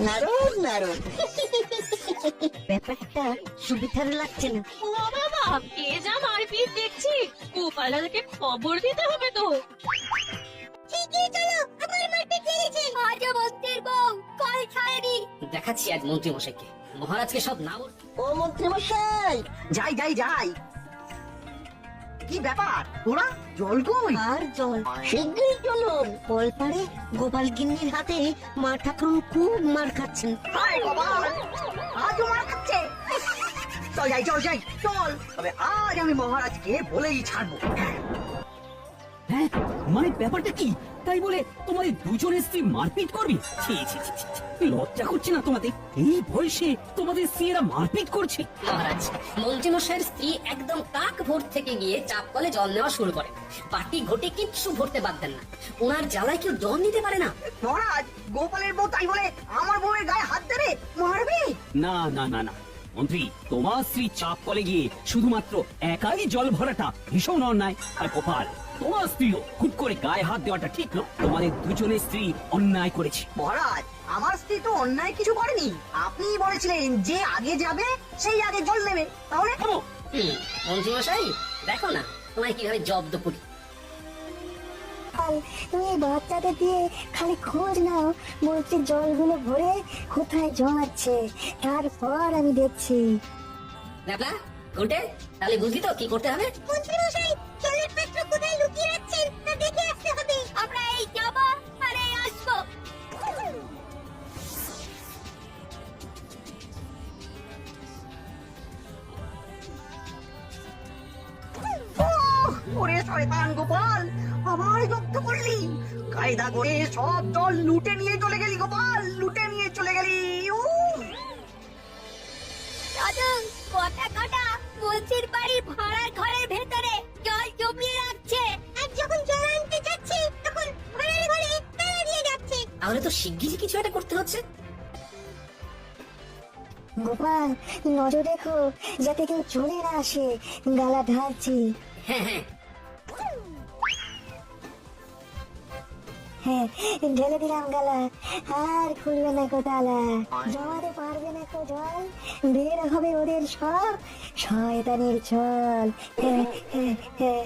নারদ নারদ। ব্যাপারটা সুবিধার লাগছে না। ও বাবা, এ যা মারপিট দেখছি, গোপালদাকে খবর দিতে হবে তো। ঠিকই, চলো আবার মারপিট লেগেছে। আজ মন্ত্রীর বউ কল ছাড়েনি। দেখাচ্ছি আজ মন্ত্রী মশাইকে, মহারাজকে সব না বল। ও মন্ত্রী মশাই, যাই যাই যাই। কি ব্যাপার, ওরা জল কই? আর জল শীঘ্রই চলুন। কলপাড়ে গোপাল গিন্নির হাতে মা ঠাকুরুন খুব মার খাচ্ছেন। হায় গোপাল, আজও মার খাচ্ছে। চল যাই চল যাই চল, তবে আজ আমি মহারাজকে বলেই ছাড়বো। হ্যাঁ, মানে ব্যাপারটা কি? তাই বলে তোমাদের দুজনের স্ত্রী মারপিট করবি? ছি ছি ছি ছি, ছি। লজ্জা করছে না তোমাদের? এই বয়সে তোমাদের স্ত্রীরা মারপিট করছে? মহারাজ, মন্ত্রী মশাইয়ের স্ত্রী একদম কাক ভোর থেকে গিয়ে চাপ কলে জল নেওয়া শুরু করে। বাটি ঘটে কিচ্ছু ভরতে বাদ দেন না। ওনার জ্বালায় কেউ জল নিতে পারে না। মহারাজ, গোপালের বউ তাই বলে আমার বউয়ের গায়ে হাত দেবে, মারবে? না না না না মন্ত্রী, তোমার স্ত্রী চাপ কলে গিয়ে শুধুমাত্র একাই জল ভরাটা ভীষণ অন্যায়। আর গোপাল, তোমার স্ত্রীও খুব করে গায়ে হাত দেওয়াটা ঠিক নয়। তোমাদের দুজনের স্ত্রী অন্যায় করেছে। মহারাজ, আমার স্ত্রী তো অন্যায় কিছু করেনি। আপনি বলেছিলেন যে আগে যাবে সেই আগে জল নেবে, তাহলে থামো। মন্ত্রী মশাই, দেখো না তোমায় কিভাবে জব্দ করি। তুমি এই বাচ্চাদের দিয়ে খালি খোঁজ নাও মন্ত্রীর জলগুলো ভরে কোথায় জমাচ্ছে, তারপর আমি দেখছি। ন্যাপলা, ঘুটে, তাহলে বুঝলি তো কি করতে হবে? মন্ত্রী মশাই, জলের পাত্র কোথায় লুকিয়ে রাখছেন তা দেখে আসতে হবে। আমরা এই যাবো আর এই আসবো। ওরে শয়তান গোপাল, আবার জব্দ করলি। কায়দা করে সব জল লুটে নিয়ে চলে গেলি গোপাল, লুটে নিয়ে চলে গেলি। দাদু, কটা কটা মন্ত্রীর বাড়ি ভাড়ার ঘরের ভেতরে জল জমিয়ে রাখছে, আর যখন জল আনতে যাচ্ছে তখন ভাড়ার ঘরে তালা দিয়ে যাচ্ছে। তাহলে তো শিগগিরই কিছু একটা করতে হচ্ছে। গোপাল, নজর রেখো যাতে কেউ চলে না আসে। গালা ঢালছি। হ্যাঁ হ্যাঁ, হ্যাঁ, ঢেলে দিলাম গালা, আর খুলবে না কো তালা। জমাতে পারবে না কো জল, বের হবে ওদের সব শয়তানের ছল। হ্যাঁ হ্যাঁ হ্যাঁ।